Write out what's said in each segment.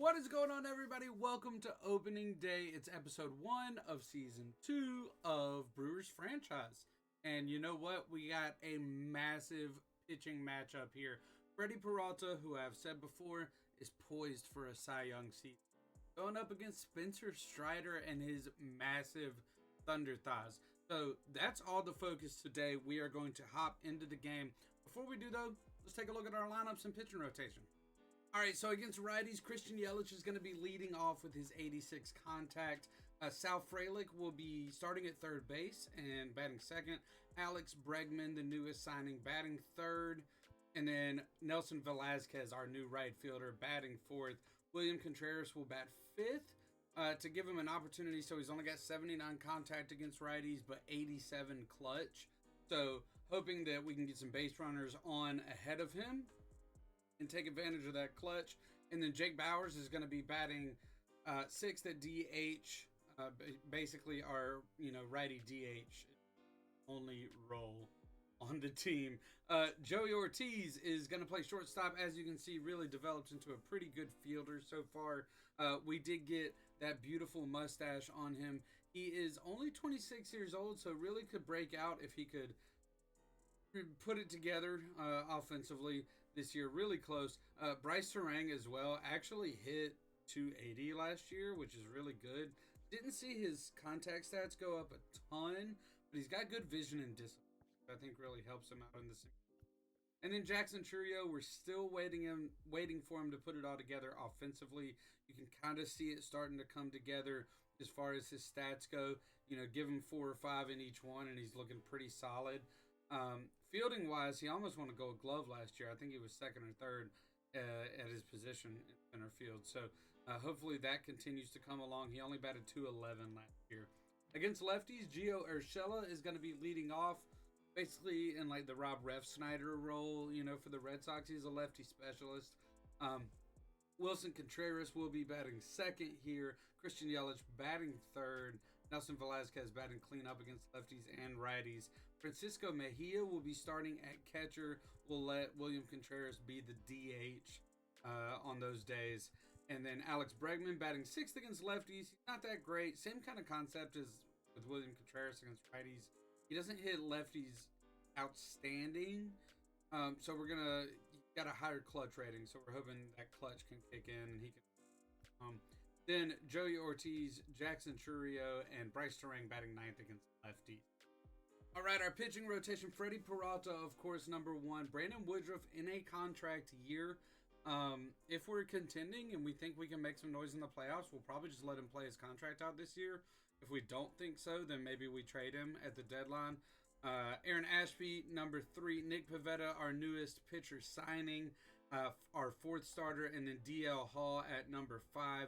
What is going on, everybody? Welcome to opening day. It's episode 1 of season 2 of Brewers franchise. And you know what? We got a massive pitching matchup here. Freddie Peralta, who I've said before, is poised for a Cy Young season, going up against Spencer Strider and his massive Thunder Thighs. So that's all the focus today. We are going to hop into the game. Before we do, though, let's take a look at our lineups and pitching rotation. All right, so against righties, Christian Yelich is going to be leading off with his 86 contact. Sal Frelick will be starting at third base and batting second. Alex Bregman, the newest signing, batting third. And then Nelson Velazquez, our new right fielder, batting fourth. William Contreras will bat fifth to give him an opportunity. So he's only got 79 contact against righties, but 87 clutch. So hoping that we can get some base runners on ahead of him and take advantage of that clutch. And then Jake Bauers is going to be batting sixth at DH. Basically our, righty DH only role on the team. Joey Ortiz is going to play shortstop. As you can see, really developed into a pretty good fielder so far. We did get that beautiful mustache on him. He is only 26 years old, so really could break out if he could put it together offensively this year. Really close. Bryce Terang as well actually hit 280 last year, which is really good. Didn't see his contact stats go up a ton, but he's got good vision and discipline, which I think really helps him out in this. And then Jackson Chourio, we're still waiting for him to put it all together offensively. You can kind of see it starting to come together as far as his stats go. Give him 4 or 5 in each one, and he's looking pretty solid. Fielding wise, he almost won a Gold Glove last year. I think he was second or third at his position in center field. So hopefully that continues to come along. He only batted .211 last year. Against lefties, Gio Urshela is going to be leading off, basically in like the Rob Refsnyder role. For the Red Sox, he's a lefty specialist. Wilson Contreras will be batting second here. Christian Yelich batting third. Nelson Velazquez batting cleanup against lefties and righties. Francisco Mejia will be starting at catcher. We'll let William Contreras be the DH on those days. And then Alex Bregman batting sixth against lefties. He's not that great. Same kind of concept as with William Contreras against righties. He doesn't hit lefties outstanding. So we're got a higher clutch rating, so we're hoping that clutch can kick in and he can. Then Joey Ortiz, Jackson Chourio, and Bryce Terang batting ninth against lefties. All right, our pitching rotation: Freddie Peralta, of course, number 1. Brandon Woodruff in a contract year. If we're contending and we think we can make some noise in the playoffs, we'll probably just let him play his contract out this year. If we don't think so, then maybe we trade him at the deadline. Aaron Ashby, number 3. Nick Pivetta, our newest pitcher signing, our 4th starter, and then DL Hall at number 5.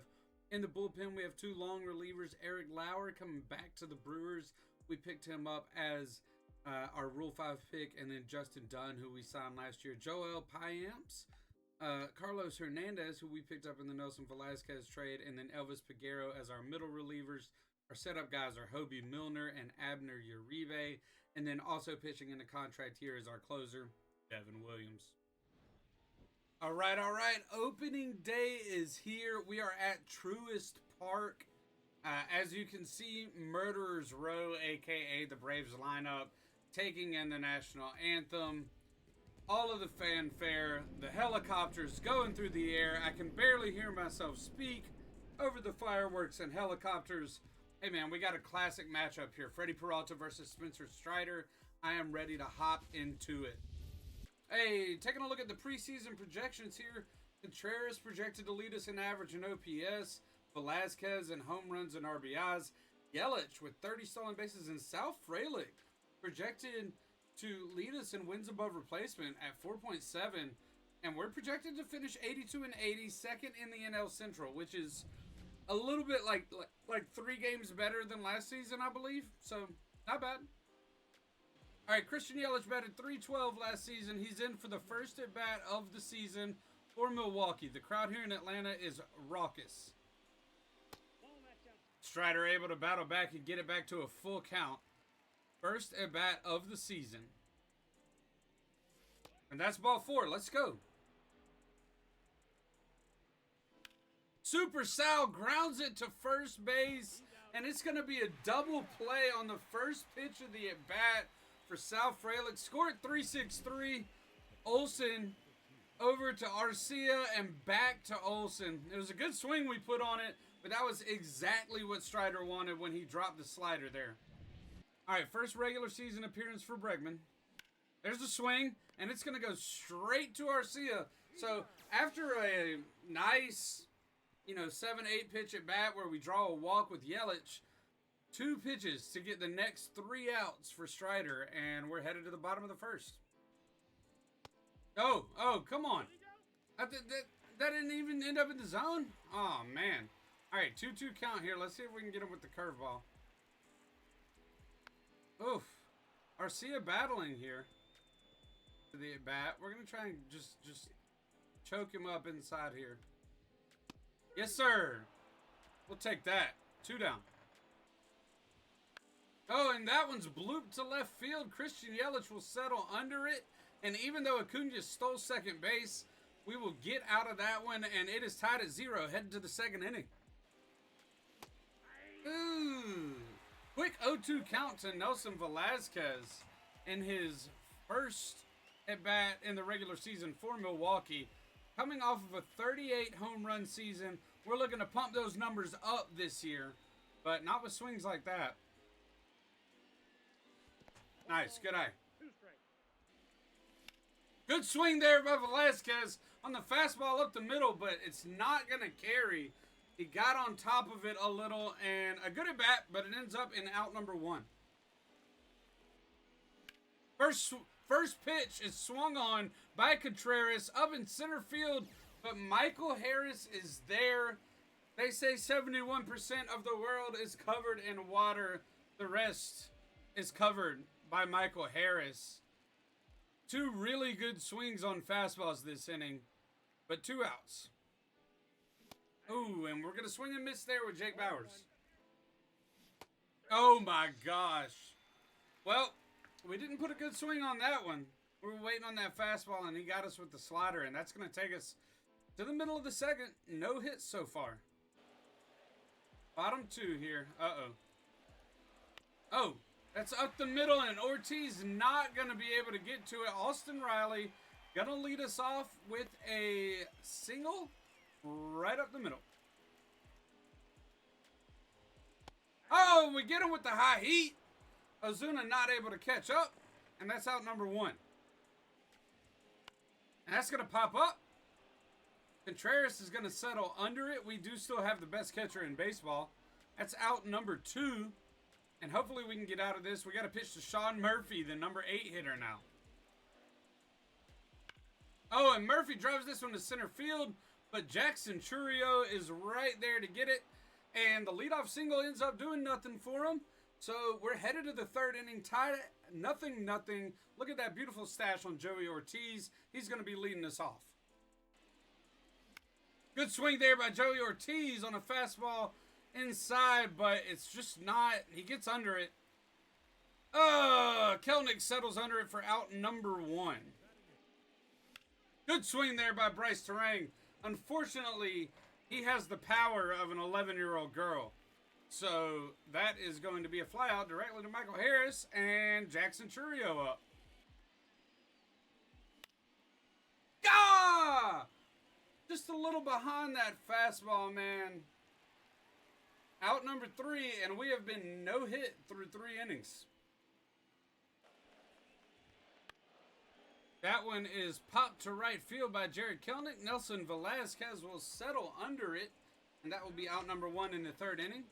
In the bullpen, we have 2 long relievers. Eric Lauer coming back to the Brewers. We picked him up as our Rule 5 pick, and then Justin Dunn, who we signed last year. Joel Payamps, Carlos Hernandez, who we picked up in the Nelson Velazquez trade, and then Elvis Peguero as our middle relievers. Our setup guys are Hobie Milner and Abner Uribe. And then also pitching in the contract here is our closer, Devin Williams. All right. Opening day is here. We are at Truist Park. As you can see, Murderers Row, a.k.a. the Braves lineup, taking in the national anthem. All of the fanfare, the helicopters going through the air. I can barely hear myself speak over the fireworks and helicopters. Hey man, we got a classic matchup here. Freddie Peralta versus Spencer Strider. I am ready to hop into it. Hey, taking a look at the preseason projections here. Contreras projected to lead us in average and OPS. Velazquez in home runs and RBIs. Yelich with 30 stolen bases, and Sal Frelick projected to lead us in wins above replacement at 4.7. And we're projected to finish 82 and 80, second in the NL Central, which is a little bit like 3 games better than last season, I believe. So, not bad. All right, Christian Yelich batted .312 last season. He's in for the first at-bat of the season for Milwaukee. The crowd here in Atlanta is raucous. Strider able to battle back and get it back to a full count. First at-bat of the season. And that's ball 4. Let's go. Super Sal grounds it to first base, and it's going to be a double play on the first pitch of the at-bat for Sal Frelick. Scored 3-6-3. Olsen over to Arcia and back to Olsen. It was a good swing we put on it, but that was exactly what Strider wanted when he dropped the slider there. All right, first regular season appearance for Bregman. There's a swing, and it's going to go straight to Arcia. So after a nice, 7-8 pitch at bat where we draw a walk with Yelich, 2 pitches to get the next 3 outs for Strider, and we're headed to the bottom of the first. Oh, come on. That didn't even end up in the zone? Oh, man. All right, 2-2 count here. Let's see if we can get him with the curveball. Oof. Arcia battling here to the at-bat. We're going to try and just choke him up inside here. Yes, sir. We'll take that. 2 down. Oh, and that one's blooped to left field. Christian Yelich will settle under it. And even though Acuna stole second base, we will get out of that one. And it is tied at 0, heading to the second inning. Ooh. Quick 0-2 count to Nelson Velasquez in his first at-bat in the regular season for Milwaukee. Coming off of a 38 home run season, we're looking to pump those numbers up this year, but not with swings like that. Nice, good eye. Good swing there by Velasquez on the fastball up the middle, but it's not going to carry. He got on top of it a little, and a good at-bat, but it ends up in out number 1. First pitch is swung on by Contreras up in center field, but Michael Harris is there. They say 71% of the world is covered in water. The rest is covered by Michael Harris. 2 really good swings on fastballs this inning, but 2 outs. Ooh, and we're going to swing and miss there with Jake Bauers. Oh, my gosh. Well, we didn't put a good swing on that one. We were waiting on that fastball, and he got us with the slider, and that's going to take us to the middle of the second. No hits so far. Bottom 2 here. Uh-oh. Oh, that's up the middle, and Ortiz not going to be able to get to it. Austin Riley going to lead us off with a single right up the middle. Oh, we get him with the high heat. Ozuna not able to catch up, and that's out number 1. And that's going to pop up. Contreras is going to settle under it. We do still have the best catcher in baseball. That's out number 2. And hopefully we can get out of this. We got to pitch to Sean Murphy, the number 8 hitter now. Oh, and Murphy drives this one to center field, but Jackson Chourio is right there to get it. And the leadoff single ends up doing nothing for him. So we're headed to the third inning, tied at 0-0. Look at that beautiful stash on Joey Ortiz. He's going to be leading us off. Good swing there by Joey Ortiz on a fastball inside, but it's just not. He gets under it. Kelnick settles under it for out number 1. Good swing there by Bryce Terang. Unfortunately, he has the power of an 11-year-old girl. So that is going to be a fly out directly to Michael Harris and Jackson Chourio up. Gah! Just a little behind that fastball, man. Out number 3, and we have been no hit through 3 innings. That one is popped to right field by Jared Kelnick. Nelson Velasquez will settle under it, and that will be out number 1 in the third inning.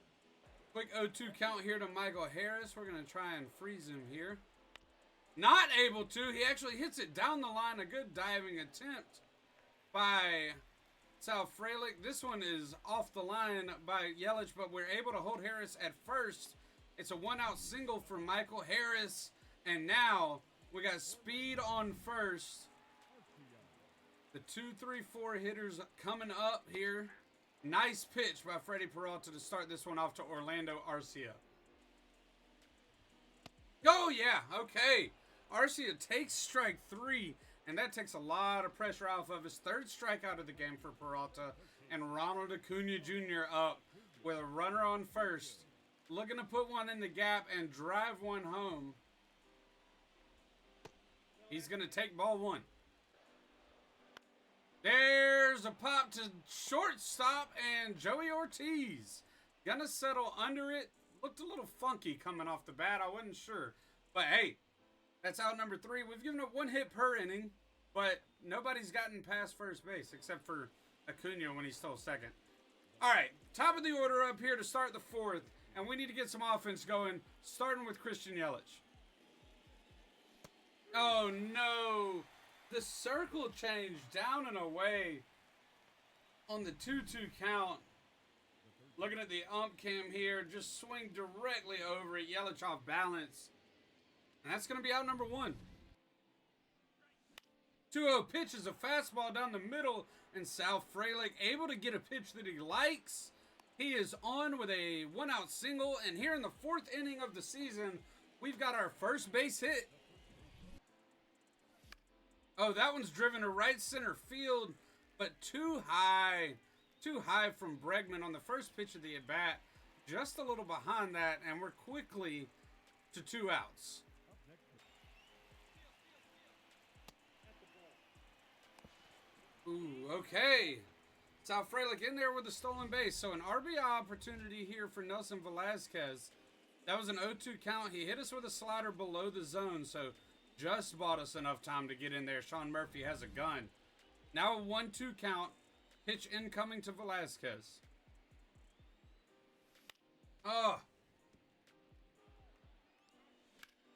Quick 0-2 count here to Michael Harris. We're going to try and freeze him here. Not able to. He actually hits it down the line. A good diving attempt by Sal Frelick. This one is off the line by Yelich, but we're able to hold Harris at first. It's a 1-out single for Michael Harris. And now we got speed on first. The 2-3-4 hitters coming up here. Nice pitch by Freddie Peralta to start this one off to Orlando Arcia. Oh, yeah. Okay. Arcia takes strike 3, and that takes a lot of pressure off of his third strikeout of the game for Peralta. and Ronald Acuna Jr. up with a runner on first, looking to put one in the gap and drive one home. He's going to take ball one. There's a pop to shortstop, and Joey Ortiz gonna settle under it. Looked a little funky coming off the bat. I wasn't sure. But hey, that's out number 3. We've given up 1 hit per inning, but nobody's gotten past first base except for Acuna when he stole second. All right, top of the order up here to start the 4th, and we need to get some offense going, starting with Christian Yelich. Oh no! The circle changed down and away on the 2-2 count. Looking at the ump cam here, just swing directly over it. Yelich off balance. And that's going to be out number 1. 2-0 pitch is a fastball down the middle, and Sal Frelick able to get a pitch that he likes. He is on with a 1-out single, and here in the 4th inning of the season, we've got our first base hit. Oh, that one's driven to right center field, but too high. Too high from Bregman on the first pitch of the at-bat. Just a little behind that, and we're quickly to 2 outs. Ooh, okay. Sal Frelick in there with a stolen base. So an RBI opportunity here for Nelson Velasquez. That was an 0-2 count. He hit us with a slider below the zone, so just bought us enough time to get in there. Sean Murphy has a gun. Now a 1-2 count. Pitch incoming to Velasquez. Oh.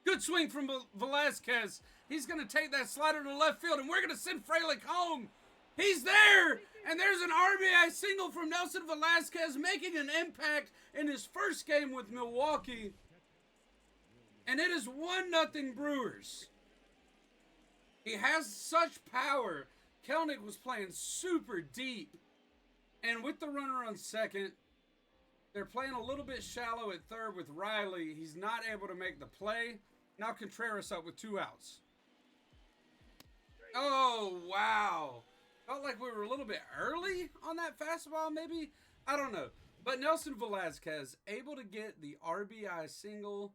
Good swing from Velasquez. He's going to take that slider to left field, and we're going to send Frelick home. He's there, and there's an RBI single from Nelson Velasquez, making an impact in his first game with Milwaukee. And it is 1-0 Brewers. He has such power. Kelnick was playing super deep. And with the runner on second, they're playing a little bit shallow at third with Riley. He's not able to make the play. Now Contreras up with 2 outs. Oh, wow. Felt like we were a little bit early on that fastball, maybe. I don't know. But Nelson Velasquez able to get the RBI single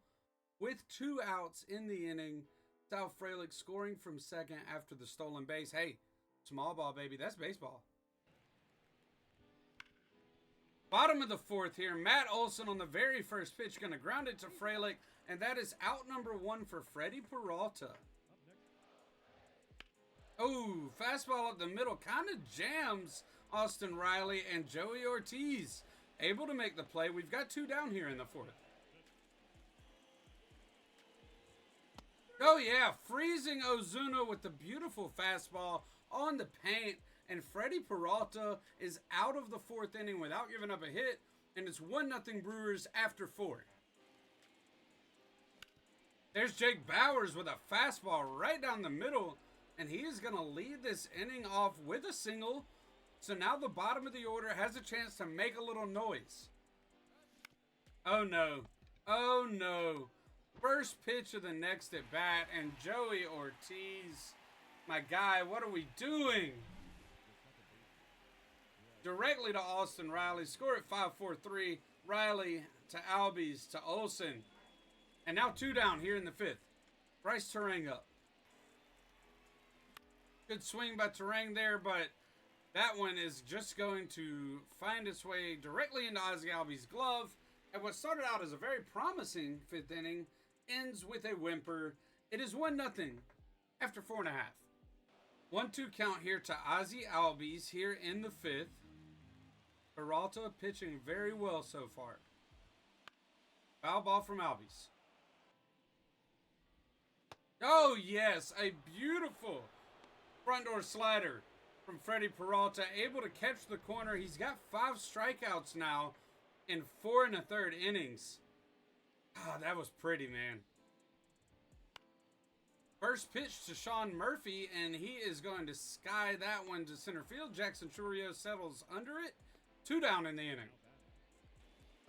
with 2 outs in the inning. Sal Frelick scoring from second after the stolen base. Hey, small ball, baby. That's baseball. Bottom of the 4th here. Matt Olson on the very first pitch going to ground it to Frelick. And that is out number 1 for Freddie Peralta. Oh, fastball up the middle. Kind of jams Austin Riley, and Joey Ortiz able to make the play. We've got 2 down here in the 4th. Oh, yeah. Freezing Ozuna with the beautiful fastball on the paint. And Freddie Peralta is out of the 4th inning without giving up a hit. And it's 1-0 Brewers after 4. There's Jake Bauers with a fastball right down the middle. And he is going to lead this inning off with a single. So now the bottom of the order has a chance to make a little noise. Oh, no. Oh, no. First pitch of the next at bat, and Joey Ortiz, my guy, what are we doing? Directly to Austin Riley, score at 5-4-3. Riley to Albies to Olson. And now 2 down here in the 5th. Bryce Terang up. Good swing by Terang there, but that one is just going to find its way directly into Ozzie Albies' glove. And what started out as a very promising 5th inning ends with a whimper. It is 1-0 after 4.5. 1-2 count here to Ozzie Albies here in the 5th. Peralta pitching very well so far. Foul ball from Albies. Oh, yes, a beautiful front door slider from Freddie Peralta. Able to catch the corner. He's got 5 strikeouts now in 4 1/3 innings. Ah, that was pretty, man. First pitch to Sean Murphy, and he is going to sky that one to center field. Jackson Chourio settles under it. 2 down in the inning.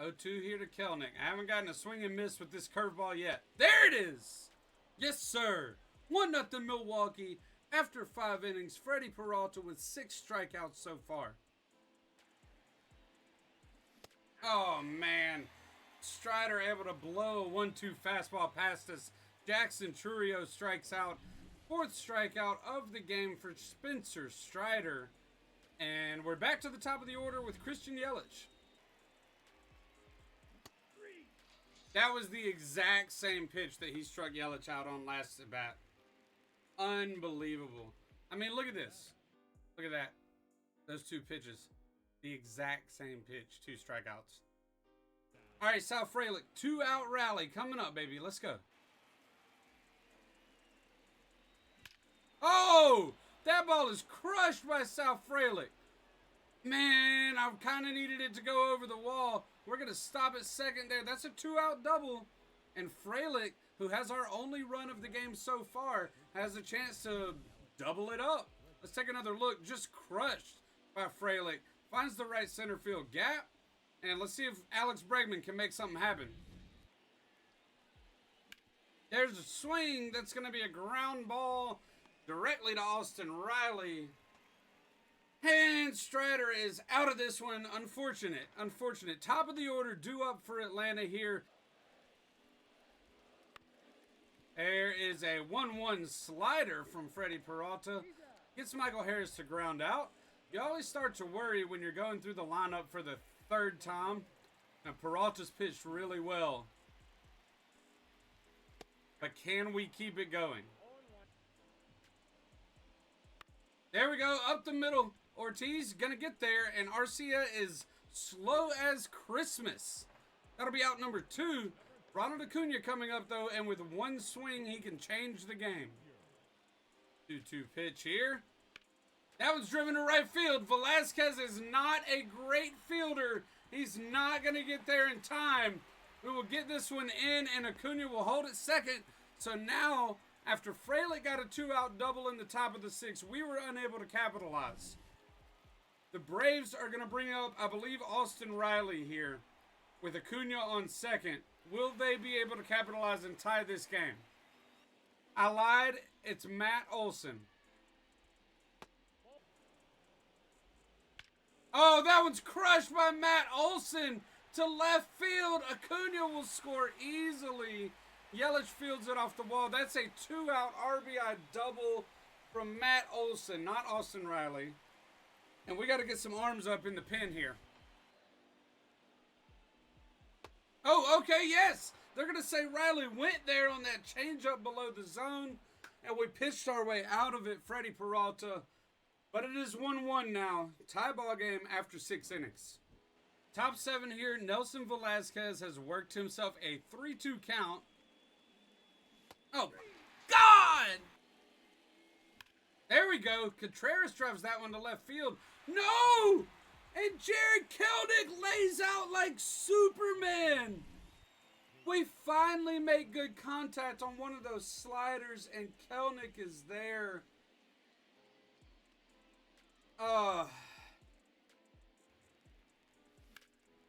0-2 here to Kelnick. I haven't gotten a swing and miss with this curveball yet. There it is! Yes, sir. 1-0 Milwaukee after 5 innings. Freddie Peralta with 6 strikeouts so far. Oh, man. Strider able to blow a 1-2 fastball past us. Jackson Trurio strikes out. Fourth strikeout of the game for Spencer Strider. And we're back to the top of the order with Christian Yelich. That was the exact same pitch that he struck Yelich out on last at bat. Unbelievable. I mean, look at this. Look at that. Those two pitches. The exact same pitch. 2 strikeouts. All right, Sal Frelick. 2-out rally coming up, baby. Let's go. Oh! That ball is crushed by Sal Frelick. Man, I kind of needed it to go over the wall. We're going to stop at second there. That's a 2-out double. And Frelick, who has our only run of the game so far, has a chance to double it up. Let's take another look. Just crushed by Frelick. Finds the right center field gap. And let's see if Alex Bregman can make something happen. There's a swing. That's going to be a ground ball directly to Austin Riley. And Strider is out of this one. Unfortunate. Unfortunate. Top of the order due up for Atlanta here. There is a 1-1 slider from Freddie Peralta. Gets Michael Harris to ground out. You always start to worry when you're going through the lineup for the 3rd time. Now, Peralta's pitched really well. But can we keep it going? There we go. Up the middle. Ortiz going to get there. And Arcia is slow as Christmas. That'll be out number 2. Ronald Acuna coming up, though. And with one swing, he can change the game. 2-2 pitch here. That was driven to right field. Velasquez is not a great fielder. He's not going to get there in time. We will get this one in, and Acuna will hold it second. So now, after Frelick got a 2-out double in the top of the 6th, we were unable to capitalize. The Braves are going to bring up, I believe, Austin Riley here with Acuna on second. Will they be able to capitalize and tie this game? I lied. It's Matt Olson. Oh, that one's crushed by Matt Olson to left field. Acuna will score easily. Yelich fields it off the wall. That's a 2-out RBI double from Matt Olson, not Austin Riley. And we got to get some arms up in the pen here. Oh, okay, yes. They're going to say Riley went there on that changeup below the zone, and we pitched our way out of it, Freddie Peralta. But it is 1-1 now. Tie ball game after 6 innings. Top 7 here. Nelson Velasquez has worked himself a 3-2 count. Oh, God! There we go. Contreras drives that one to left field. No! And Jared Kelnick lays out like Superman. We finally make good contact on one of those sliders, and Kelnick is there.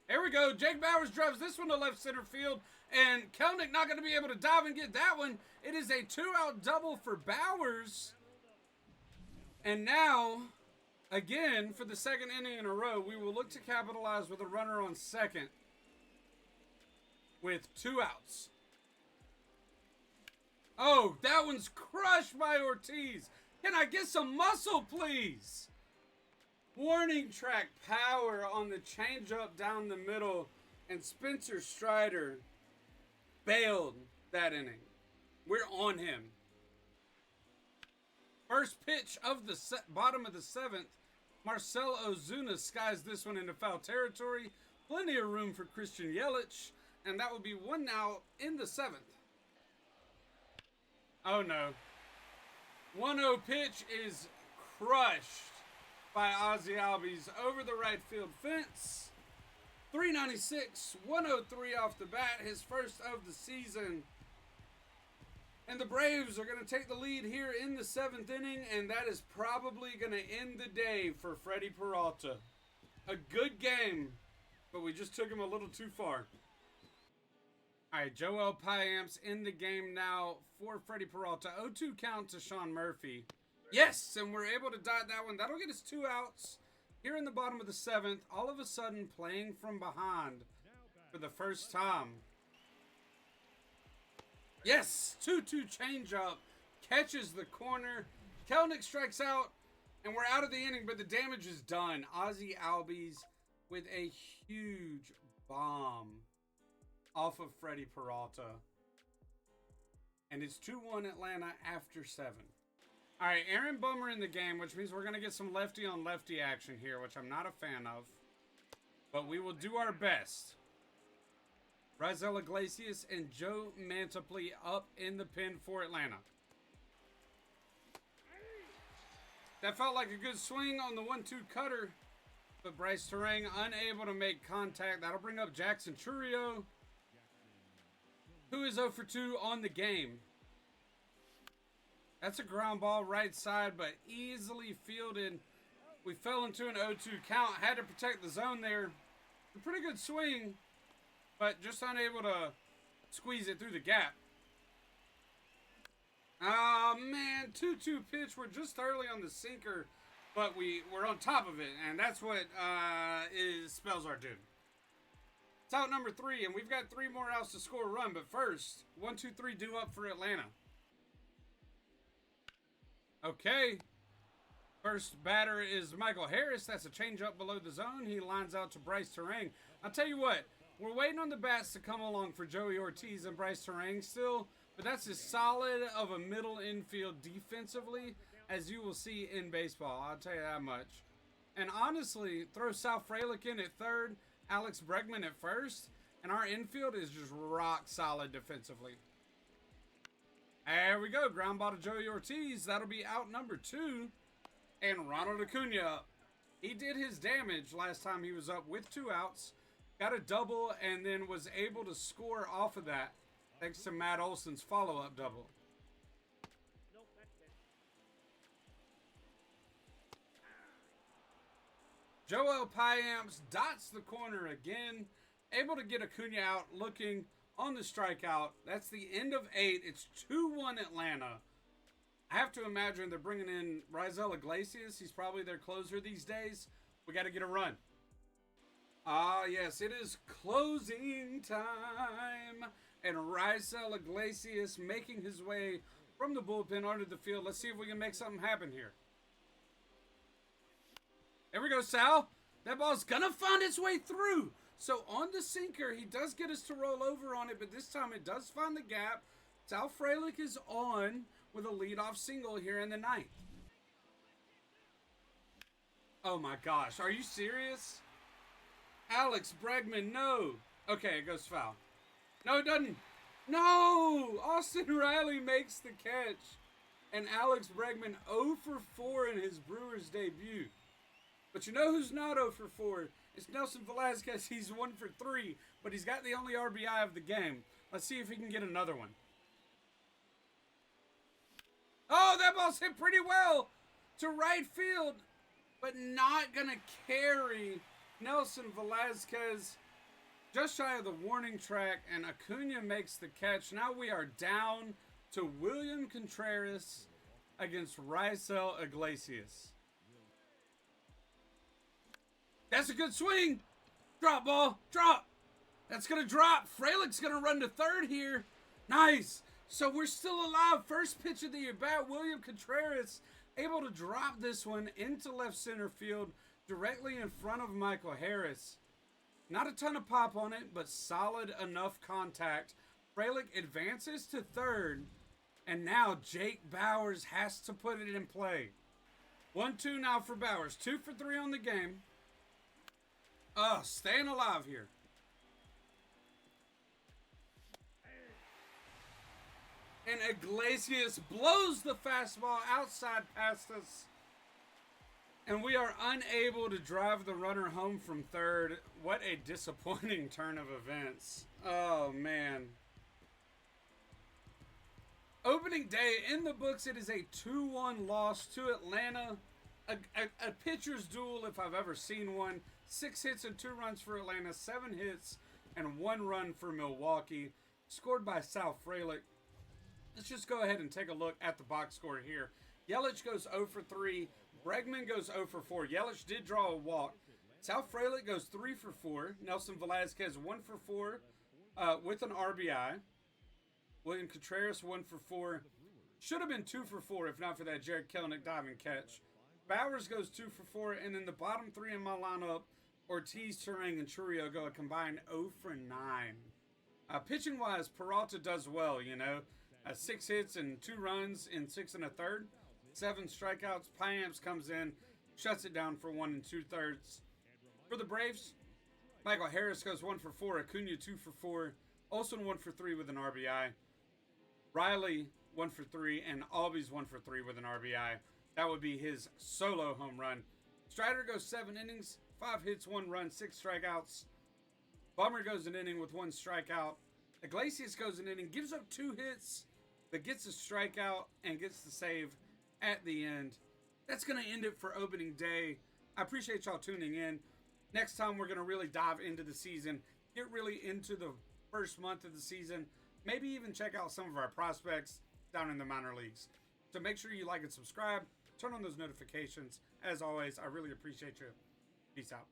Here we go. Jake Bauers drives this one to left center field, and Kelnick not going to be able to dive and get that one. It is a 2-out double for Bauers. And now, again, for the 2nd inning in a row, we will look to capitalize with a runner on second with 2 outs. Oh, that one's crushed by Ortiz. Can I get some muscle, please? Warning track power on the changeup down the middle, and Spencer Strider bailed that inning. We're on him. First pitch of the bottom of the 7th. Marcell Ozuna skies this one into foul territory. Plenty of room for Christian Yelich, and that will be 1 out in the 7th. Oh no. 1-0 pitch is crushed by Ozzie Albies over the right field fence. 396, 103 off the bat, his first of the season. And the Braves are going to take the lead here in the 7th inning, and that is probably going to end the day for Freddie Peralta. A good game, but we just took him a little too far. All right, Joel Payamps in the game now for Freddie Peralta. 0-2 count to Sean Murphy. Yes, and we're able to dot that one. That'll get us 2 outs. Here in the bottom of the 7th, all of a sudden playing from behind for the first time. Yes, 2-2 changeup, catches the corner. Kelenic strikes out, and we're out of the inning, but the damage is done. Ozzie Albies with a huge bomb off of Freddie Peralta. And it's 2-1 Atlanta after 7. All right, Aaron Bummer in the game, which means we're going to get some lefty-on-lefty action here, which I'm not a fan of. But we will do our best. Raisel Iglesias and Joe Mantiply up in the pen for Atlanta. That felt like a good swing on the 1-2 cutter. But Bryce Terang unable to make contact. That'll bring up Jackson Chourio, who is 0 for 2 on the game. That's a ground ball right side, but easily fielded. We fell into an 0-2 count. Had to protect the zone there. A pretty good swing, but just unable to squeeze it through the gap. Oh, man. 2-2 pitch. We're just early on the sinker, but we're on top of it, and that's what spells our doom. It's out number 3, and we've got 3 more outs to score a run, but first, 1-2-3 due up for Atlanta. Okay. First batter is Michael Harris. That's a changeup below the zone. He lines out to Bryce Terang. I'll tell you what, we're waiting on the bats to come along for Joey Ortiz and Bryce Terang still, but that's as solid of a middle infield defensively as you will see in baseball. I'll tell you that much. And honestly, throw Sal Frelick in at third, Alex Bregman at first, and our infield is just rock solid defensively. There we go. Ground ball to Joey Ortiz. That'll be out number 2. And Ronald Acuna, he did his damage last time he was up with 2 outs. Got a double and then was able to score off of that thanks to Matt Olson's follow-up double. Joel Payamps dots the corner again. Able to get Acuna out looking on the strikeout. That's the end of 8. It's 2-1 Atlanta. I have to imagine they're bringing in Raisel Iglesias. He's probably their closer these days. We got to get a run. Ah, yes, it is closing time. And Raisel Iglesias making his way from the bullpen onto the field. Let's see if we can make something happen here. There we go, Sal. That ball's going to find its way through. So on the sinker, he does get us to roll over on it, but this time it does find the gap. Sal Frelick is on with a leadoff single here in the 9th. Oh my gosh, are you serious? Alex Bregman, no. Okay, it goes foul. No, it doesn't. No! Austin Riley makes the catch. And Alex Bregman 0 for 4 in his Brewers debut. But you know who's not 0 for 4? It's Nelson Velazquez. He's 1 for 3, but he's got the only RBI of the game. Let's see if he can get another one. Oh, that ball's hit pretty well to right field, but not going to carry Nelson Velazquez just shy of the warning track, and Acuna makes the catch. Now we are down to William Contreras against Raisel Iglesias. That's a good swing. Drop ball. Drop. That's going to drop. Frelick's going to run to third here. Nice. So we're still alive. First pitch of the at-bat. William Contreras able to drop this one into left center field directly in front of Michael Harris. Not a ton of pop on it, but solid enough contact. Frelick advances to third. And now Jake Bauers has to put it in play. 1-2 now for Bauers. 2 for 3 on the game. Staying alive here. And Iglesias blows the fastball outside past us. And we are unable to drive the runner home from third. What a disappointing turn of events. Oh, man. Opening day in the books, it is a 2-1 loss to Atlanta. A pitcher's duel if I've ever seen one. 6 hits and 2 runs for Atlanta. 7 hits and 1 run for Milwaukee. Scored by Sal Frelick. Let's just go ahead and take a look at the box score here. Yelich goes 0 for 3. Bregman goes 0 for 4. Yelich did draw a walk. Sal Frelick goes 3 for 4. Nelson Velasquez 1 for 4 with an RBI. William Contreras 1 for 4. Should have been 2 for 4 if not for that Jared Kelenic diving catch. Bowers goes 2 for 4. And then the bottom three in my lineup, Ortiz, Turang, and Churio go a combined 0 for 9. Pitching-wise, Peralta does well, 6 hits and 2 runs in 6 1/3. 7 strikeouts. Payamps comes in, shuts it down for 1 2/3. For the Braves, Michael Harris goes 1 for 4. Acuna 2 for 4. Olsen 1 for 3 with an RBI. Riley 1 for 3. And Albies 1 for 3 with an RBI. That would be his solo home run. Strider goes 7 innings, 5 hits, 1 run, 6 strikeouts. Bummer goes an inning with 1 strikeout. Iglesias goes an inning, gives up 2 hits, but gets a strikeout and gets the save at the end. That's going to end it for opening day. I appreciate y'all tuning in. Next time, we're going to really dive into the season, get really into the first month of the season, maybe even check out some of our prospects down in the minor leagues. So make sure you like and subscribe. Turn on those notifications. As always, I really appreciate you. Peace out.